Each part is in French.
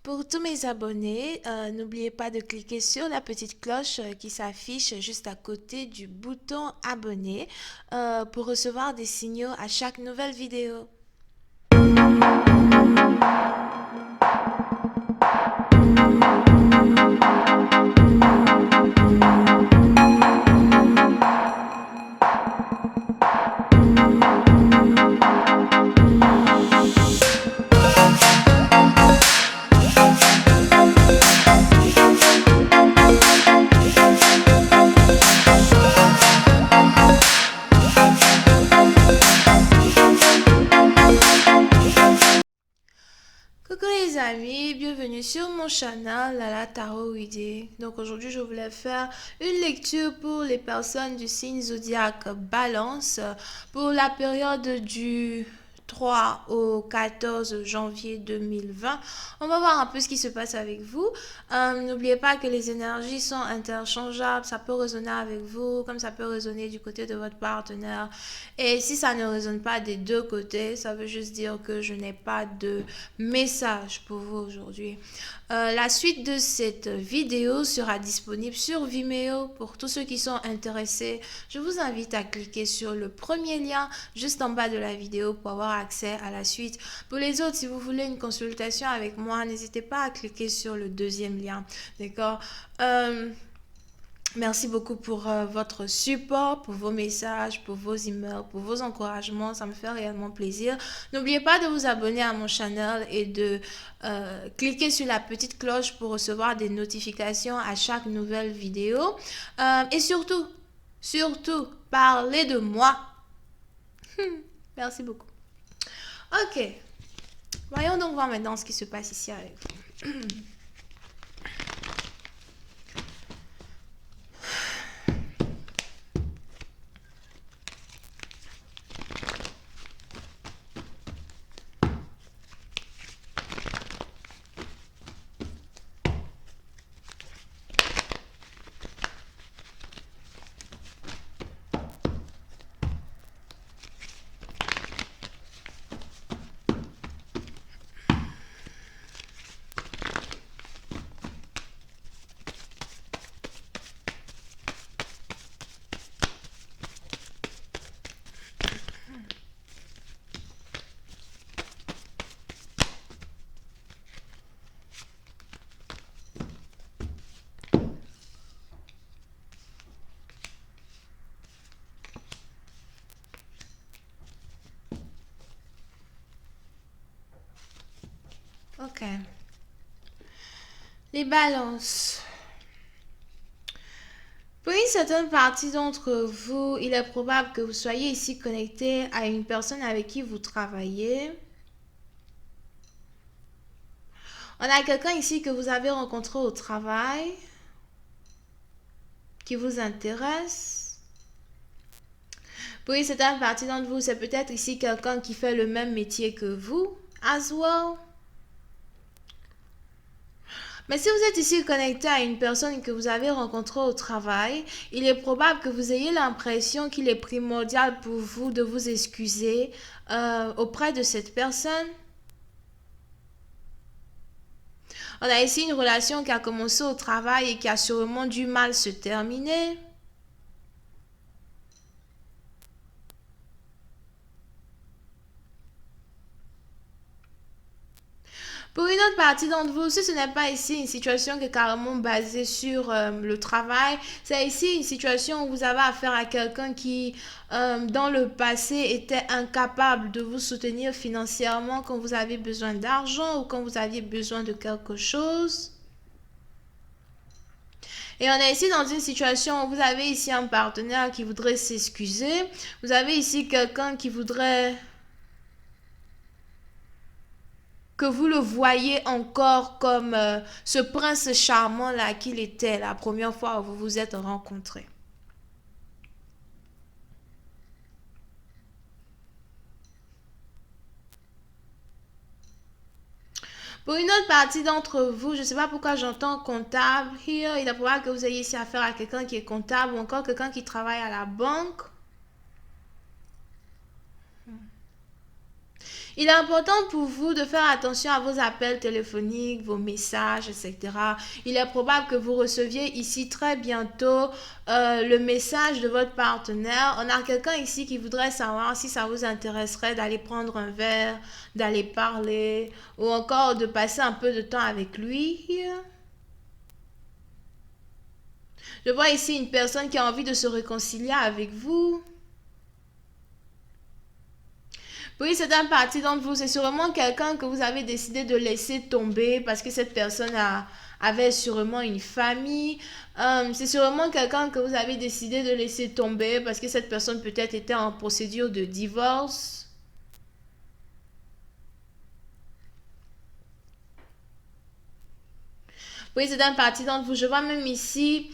Pour tous mes abonnés, n'oubliez pas de cliquer sur la petite cloche qui s'affiche juste à côté du bouton abonner pour recevoir des signaux à chaque nouvelle vidéo. Coucou les amis, bienvenue sur mon channel Lala Tarot Reading. Donc aujourd'hui je voulais faire une lecture pour les personnes du signe zodiaque Balance pour la période du 3 au 14 janvier 2020. On va voir un peu ce qui se passe avec vous. N'oubliez pas que les énergies sont interchangeables. Ça peut résonner avec vous comme ça peut résonner du côté de votre partenaire. Et si ça ne résonne pas des deux côtés, ça veut juste dire que je n'ai pas de message pour vous aujourd'hui. La suite de cette vidéo sera disponible sur Vimeo pour tous ceux qui sont intéressés. Je vous invite à cliquer sur le premier lien juste en bas de la vidéo pour avoir accès à la suite. Pour les autres, si vous voulez une consultation avec moi, n'hésitez pas à cliquer sur le deuxième lien. D'accord? Merci beaucoup pour votre support, pour vos messages, pour vos emails, pour vos encouragements. Ça me fait réellement plaisir. N'oubliez pas de vous abonner à mon channel et de cliquer sur la petite cloche pour recevoir des notifications à chaque nouvelle vidéo. Et surtout, parlez de moi. Merci beaucoup. Ok. Voyons donc voir maintenant ce qui se passe ici avec vous. Ok. Les balances. Pour une certaine partie d'entre vous, il est probable que vous soyez ici connecté à une personne avec qui vous travaillez. On a quelqu'un ici que vous avez rencontré au travail, qui vous intéresse. Pour une certaine partie d'entre vous, c'est peut-être ici quelqu'un qui fait le même métier que vous, as well. Mais si vous êtes ici connecté à une personne que vous avez rencontrée au travail, il est probable que vous ayez l'impression qu'il est primordial pour vous de vous excuser auprès de cette personne. On a ici une relation qui a commencé au travail et qui a sûrement du mal se terminer. Pour une autre partie d'entre vous, si ce n'est pas ici une situation qui est carrément basée sur le travail, c'est ici une situation où vous avez affaire à quelqu'un qui, dans le passé, était incapable de vous soutenir financièrement quand vous avez besoin d'argent ou quand vous aviez besoin de quelque chose. Et on est ici dans une situation où vous avez ici un partenaire qui voudrait s'excuser. Vous avez ici quelqu'un qui voudrait que vous le voyez encore comme ce prince charmant là qu'il était la première fois où vous vous êtes rencontrés. Pour une autre partie d'entre vous, je ne sais pas pourquoi j'entends comptable. Here, il est probable que vous ayez ici affaire à quelqu'un qui est comptable ou encore quelqu'un qui travaille à la banque. Il est important pour vous de faire attention à vos appels téléphoniques, vos messages, etc. Il est probable que vous receviez ici très bientôt le message de votre partenaire. On a quelqu'un ici qui voudrait savoir si ça vous intéresserait d'aller prendre un verre, d'aller parler ou encore de passer un peu de temps avec lui. Je vois ici une personne qui a envie de se réconcilier avec vous. Oui, c'est un parti d'entre vous. C'est sûrement quelqu'un que vous avez décidé de laisser tomber parce que cette personne avait sûrement une famille. C'est sûrement quelqu'un que vous avez décidé de laisser tomber parce que cette personne peut-être était en procédure de divorce. Oui, c'est un parti d'entre vous. Je vois même ici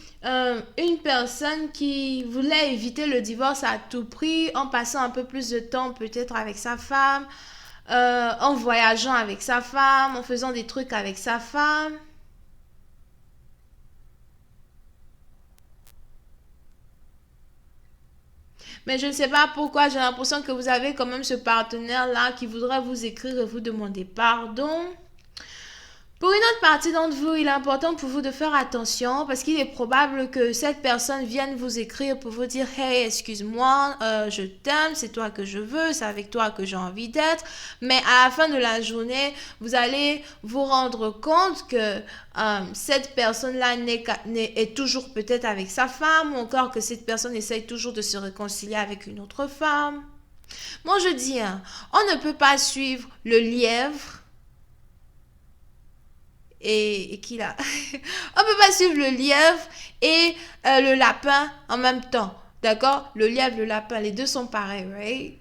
une personne qui voulait éviter le divorce à tout prix en passant un peu plus de temps peut-être avec sa femme, en voyageant avec sa femme, en faisant des trucs avec sa femme. Mais je ne sais pas pourquoi, j'ai l'impression que vous avez quand même ce partenaire-là qui voudrait vous écrire et vous demander pardon. Pour une autre partie d'entre vous, il est important pour vous de faire attention parce qu'il est probable que cette personne vienne vous écrire pour vous dire hey, excuse-moi, je t'aime, c'est toi que je veux, c'est avec toi que j'ai envie d'être. Mais à la fin de la journée, vous allez vous rendre compte que cette personne-là est toujours peut-être avec sa femme ou encore que cette personne essaye toujours de se réconcilier avec une autre femme. Moi, je dis, hein, on ne peut pas suivre le lièvre et qui là on peut pas suivre le lièvre et le lapin en même temps. D'accord? Le lièvre, le lapin, les deux sont pareils, right?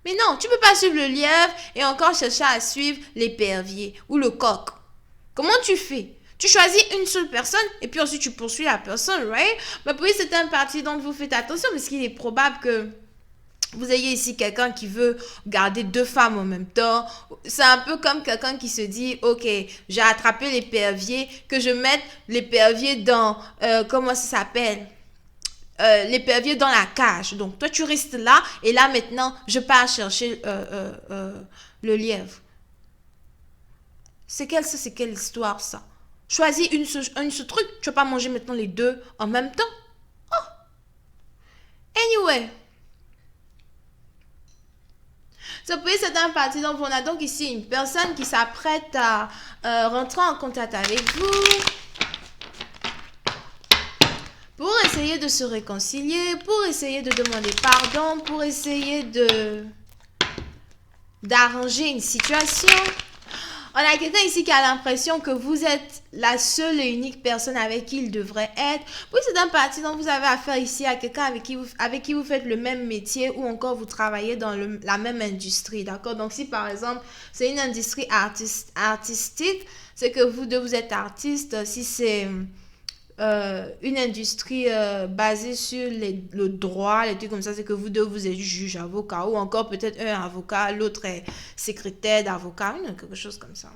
Mais non, tu peux pas suivre le lièvre et encore chercher à suivre l'épervier ou le coq. Comment tu fais? Tu choisis une seule personne et puis ensuite tu poursuis la personne, right? Mais puis c'est un parti dont vous faites attention parce qu'il est probable que vous ayez ici quelqu'un qui veut garder deux femmes en même temps. C'est un peu comme quelqu'un qui se dit, ok, j'ai attrapé l'épervier, que je mette l'épervier dans, comment ça s'appelle? L'épervier dans la cage. Donc toi tu restes là et là maintenant je pars chercher le lièvre. C'est quelle histoire ça? Choisis une seule truc, tu vas pas manger maintenant les deux en même temps. Anyway, ce pays, c'est un parti. Donc, on a donc ici une personne qui s'apprête à rentrer en contact avec vous pour essayer de se réconcilier, pour essayer de demander pardon, pour essayer d'arranger une situation. On a quelqu'un ici qui a l'impression que vous êtes la seule et unique personne avec qui il devrait être. Oui, c'est un parti dont vous avez affaire ici à quelqu'un avec qui vous faites le même métier ou encore vous travaillez dans la même industrie, d'accord? Donc, si par exemple, c'est une industrie artistique, c'est que vous deux, vous êtes artiste. Si c'est une industrie basée sur le droit, les trucs comme ça, c'est que vous deux, vous êtes juge, avocat, ou encore peut-être un avocat, l'autre est secrétaire d'avocat, quelque chose comme ça.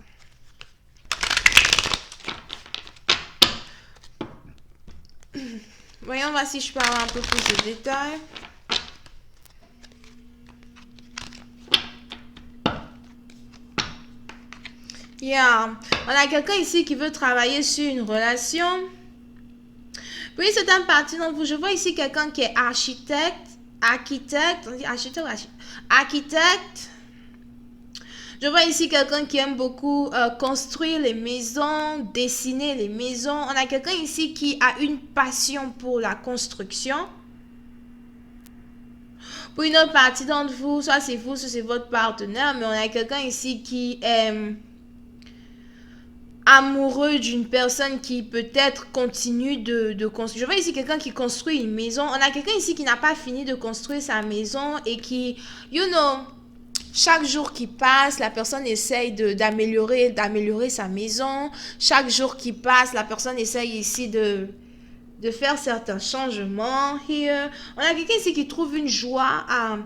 Voyons voir si je peux avoir un peu plus de détails. Yeah. On a quelqu'un ici qui veut travailler sur une relation. Oui, c'est un parti. Donc, je vois ici quelqu'un qui est architecte, on dit architecte ou architecte. Je vois ici quelqu'un qui aime beaucoup construire les maisons, dessiner les maisons. On a quelqu'un ici qui a une passion pour la construction. Pour une autre partie d'entre vous, soit c'est vous, soit c'est votre partenaire, mais on a quelqu'un ici qui est amoureux d'une personne qui peut-être continue de construire. Je vois ici quelqu'un qui construit une maison. On a quelqu'un ici qui n'a pas fini de construire sa maison et qui, chaque jour qui passe, la personne essaye d'améliorer sa maison. Chaque jour qui passe, la personne essaye ici de faire certains changements. Here. On a quelqu'un ici qui trouve une joie à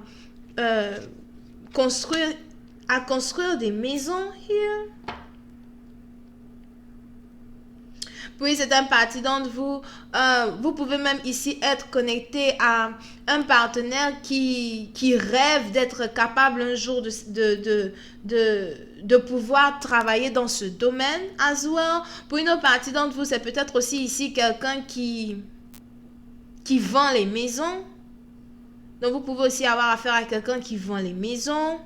construire des maisons. Here. Puis c'est un parti d'entre vous. Vous pouvez même ici être connecté à un partenaire qui rêve d'être capable un jour de pouvoir travailler dans ce domaine as well. Pour une autre partie d'entre vous, c'est peut-être aussi ici quelqu'un qui vend les maisons. Donc vous pouvez aussi avoir affaire à quelqu'un qui vend les maisons.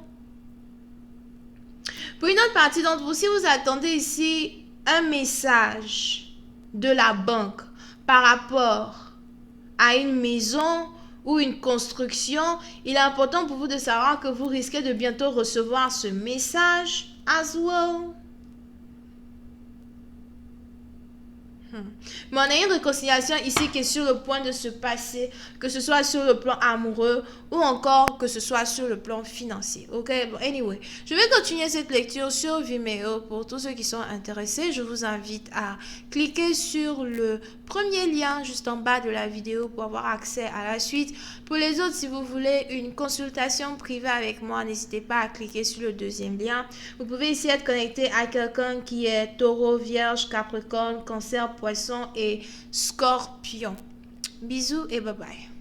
Pour une autre partie d'entre vous, si vous attendez ici un message de la banque par rapport à une maison ou une construction, il est important pour vous de savoir que vous risquez de bientôt recevoir ce message as well. Mais on a une réconciliation ici qui est sur le point de se passer, que ce soit sur le plan amoureux ou encore que ce soit sur le plan financier. Ok, bon, anyway, je vais continuer cette lecture sur Vimeo. Pour tous ceux qui sont intéressés, je vous invite à cliquer sur le premier lien juste en bas de la vidéo pour avoir accès à la suite. Pour les autres, si vous voulez une consultation privée avec moi, n'hésitez pas à cliquer sur le deuxième lien. Vous pouvez ici être connecté à quelqu'un qui est taureau, vierge, capricorne, cancer, poisson et scorpion. Bisous et bye bye.